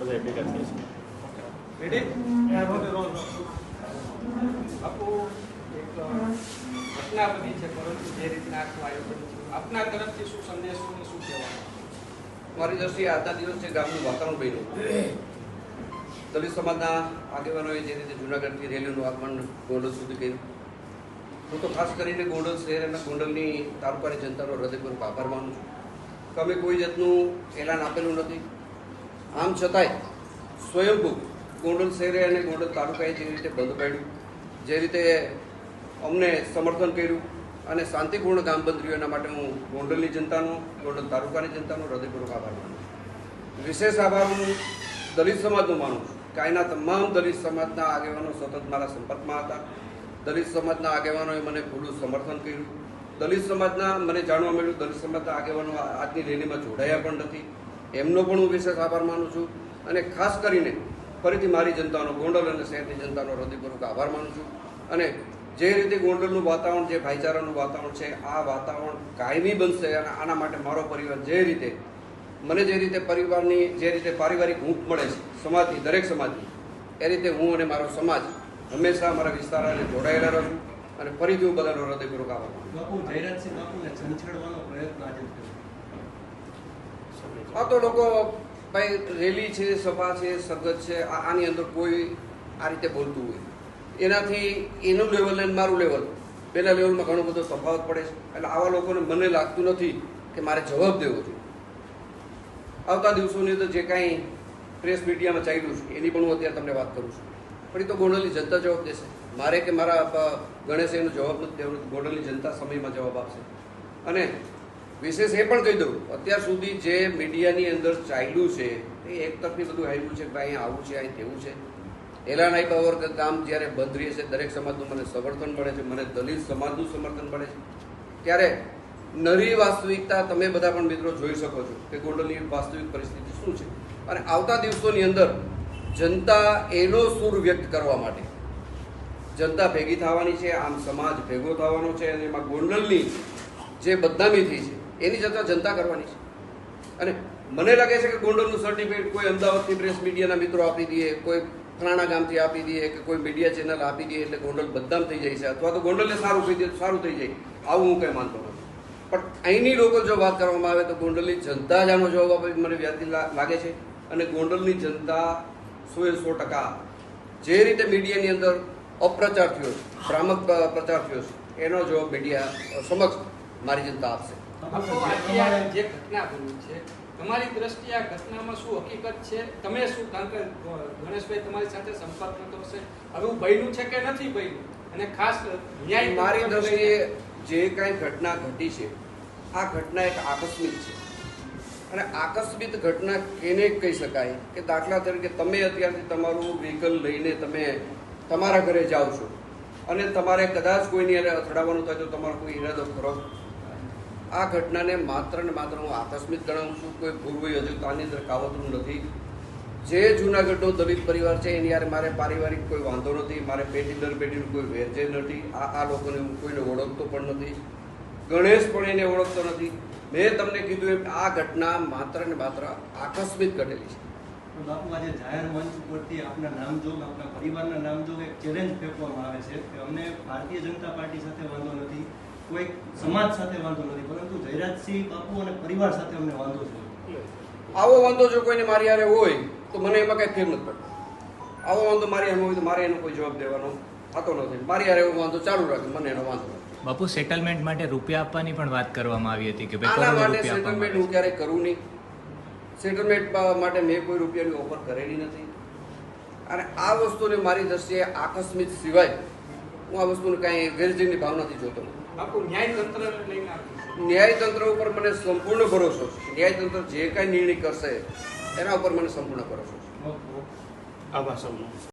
બધા ભેગા થઈએ છીએ. આપો એક ઘટના બની છે, પરંતુ જે રીતના આખું આયોજન છે, આપના તરફથી શું સંદેશો અને શું કહેવાનું? મારી દ્રષ્ટિએ આજના દિવસે ગામનું વાતાવરણ બન્યું. દલિત સમાજના આગેવાનોએ જે રીતે જૂનાગઢથી રેલીનું આગમન ગોંડલ સુધી કર્યું, હું તો ખાસ કરીને ગોંડલ શહેર અને ગોંડલની તાલુકાની જનતાનો હૃદયપૂર્વક આભાર માનું છું કે અમે કોઈ જાતનું એલાન આપેલું નથી. આમ છતાંય સ્વયંભૂ ગોંડલ શહેરે અને ગોંડલ તાલુકાએ જે રીતે બંધ પાડ્યું, જે રીતે અમને સમર્થન કર્યું અને શાંતિપૂર્ણ ગામ બંધ રહ્યું, એના માટે હું ગોંડલની જનતાનો, ગોંડલ તાલુકાની જનતાનો હૃદયપૂર્વક આભાર માનું છું. વિશેષ આભાર હું દલિત સમાજનું માનું છું કે અહીંના તમામ દલિત સમાજના આગેવાનો સતત મારા સંપર્કમાં હતા. દલિત સમાજના આગેવાનોએ મને પૂરું સમર્થન કર્યું. દલિત સમાજના મને જાણવા મળ્યું, દલિત સમાજના આગેવાનો આજની રેલીમાં જોડાયા પણ નથી. એમનો પણ હું વિશેષ આભાર માનું છું. અને ખાસ કરીને ફરીથી મારી જનતાનો, ગોંડલ અને શહેરની જનતાનો હૃદયપૂર્વક આભાર માનું છું. અને જે રીતે ગોંડલનું વાતાવરણ, જે ભાઈચારાનું વાતાવરણ છે, આ વાતાવરણ કાયમી બનશે. અને આના માટે મારો પરિવાર જે રીતે મને જે રીતે પરિવારની જે રીતે પારિવારિક હૂંફ મળે છે સમાજની, દરેક સમાજની, એ રીતે હું અને મારો સમાજ હંમેશા મારા વિસ્તાર અને જોડાયેલા રહું. અને ફરીથી હું બધાનો હૃદયપૂર્વક આભાર માનું. બાપુ જયરાજસિંહ બાપુને છંછેડવાનો પ્રયત્ન આજે થયો. આ તો લોકો ભાઈ રેલી છે, સભા છે, સરગત છે, આની અંદર કોઈ આ રીતે બોલતું હોય, એનાથી એનું લેવલ અને મારું લેવલ, પહેલા લેવલમાં ઘણો બધો તફાવત પડે છે. એટલે આવા લોકોને મને લાગતું નથી કે મારે જવાબ દેવો જોઈએ. આવતા દિવસોની અંદર જે કાંઈ પ્રેસ મીડિયામાં ચાલ્યું છે એની પણ હું અત્યારે તમને વાત કરું છું. પણ એ તો ગોંડલની જનતા જવાબ દેશે. મારે કે મારા ગણેશે એનો જવાબ નથી દેવાનો. ગોંડલની જનતા સમયમાં જવાબ આપશે. અને વિશેષ એ પણ કહી દઉં, અત્યાર સુધી જે મીડિયાની અંદર ચાલ્યું છે એ એક તરફી બધું આવ્યું છે કે ભાઈ અહીં આવું છે, અહીં તેવું છે. એલાન આપ્યા વગર કે ગામ જ્યારે બંધ રહે છે, દરેક સમાજનું મને સમર્થન મળે છે, મને દલિત સમાજનું સમર્થન મળે છે. ત્યારે નરી વાસ્તવિકતા તમે બધા પણ મિત્રો જોઈ શકો છો કે ગોંડલની વાસ્તવિક પરિસ્થિતિ શું છે. અને આવતા દિવસોની અંદર જનતા એનો સૂર વ્યક્ત કરવા માટે જનતા ભેગી થવાની છે. આમ સમાજ ભેગો થવાનો છે. અને એમાં ગોંડલની જે બદનામી થઈ છે એની ચર્ચા જનતા કરવાની છે. અને મને લાગે છે કે ગોંડલનું સર્ટિફિકેટ કોઈ અમદાવાદથી પ્રેસ મીડિયાના મિત્રો આપી દે, કોઈ ફલાણા ગામથી આપી દે, કે કોઈ મીડિયા ચેનલ આપી દે એટલે ગોંડલ બદનામ થઈ જાય છે, અથવા તો ગોંડલને સારું કહી દે તો સારું થઈ જાય, આવું હું કંઈ માનતો નથી. પણ અહીંની લોકો જો વાત કરવામાં આવે તો ગોંડલની જનતા જ આનો જવાબ આપે મને વ્યાજબી લાગે છે. અને ગોંડલની જનતા 100% જે રીતે મીડિયાની અંદર અપ્રચાર થયો છે, ભ્રામક પ્રચાર થયો છે, એનો જવાબ મીડિયા સમક્ષ મારી જનતા આપશે. આપો આજે આ જે ઘટના બની છે, તમારી દ્રષ્ટિએ આ ઘટનામાં શું હકીકત છે? તમે શું, કારણ કે ગણેશભાઈ તમારી સાથે સંપર્ક નતો હશે, હવે બન્યું છે કે નથી બન્યું? અને ખાસ ન્યાય મારી દ્રષ્ટિએ જે કાંઈ ઘટના ઘટી છે, આ ઘટના એક આકસ્મિક છે. અને આકસ્મિક ઘટના કેને કહી શકાય કે દાખલા તરીકે તમે અત્યારથી તમારું વ્હીકલ લઈને તમે તમારા ઘરે જાઓ છો અને તમારે કદાચ કોઈની અથડાવવાનું થાય તો તમારો કોઈ ઈરાદો ખરો? આ ઘટનાને માત્ર ને માત્ર હું આકસ્મિક ગણાવું છું. કોઈ પૂર્વ યોજનાની અંદર કાવતરું નથી. જે જૂનાગઢનો દલિત પરિવાર છે એની યાર મારે પારિવારિક કોઈ વાંધો નથી, મારે પેઢી દર પેઢીનું કોઈ વેરજે નથી. આ લોકોને હું કોઈને ઓળખતો પણ નથી. ગણેશ પણ એને ઓળખતો નથી. મેં તમને કીધું એમ આ ઘટના માત્ર ને માત્ર આકસ્મિક ઘટેલી છે. બાપુ આજે જાહેર મંચ ઉપરથી આપના નામ જોગ, આપના પરિવારના નામ જોગ એક ચેલેન્જ ફેંકવામાં આવે છે કે અમને ભારતીય જનતા પાર્ટી સાથે વાંધો નથી, કોઈ સમાજ સાથે વાંધો નથી, પરંતુ જયરાજસિંહ બાપુ અને પરિવાર સાથે અમને વાંધો છે. આવો વાંધો જો કોઈને મારી હારે હોય તો મને એમાં કંઈ ફેર નથી પડતો. આવો વાંધો મારી હારે હોય તો મારે એનો કોઈ જવાબ દેવાનો થતો નથી. મારી હારે એવો વાંધો ચાલુ રાખે, મને એનો વાંધો નથી. બાપુ સેટલમેન્ટ માટે રૂપિયા આપવાની પણ વાત કરવામાં આવી હતી કે આના માટે સેટલમેન્ટ હું ક્યારેય કરું નહીં. સેટલમેન્ટ માટે મેં કોઈ રૂપિયાની ઓફર કરેલી નથી. અને આ વસ્તુને મારી દ્રષ્ટિએ આકસ્મિક સિવાય હું આ વસ્તુને કાંઈ વેરજની ભાવનાથી જોતો નથી. બાપુ ન્યાયતંત્ર લઈને ન્યાયતંત્ર ઉપર મને સંપૂર્ણ ભરોસો છે. ન્યાયતંત્ર જે કાંઈ નિર્ણય કરશે એના ઉપર મને સંપૂર્ણ ભરોસો છે. આભાર સૌનો.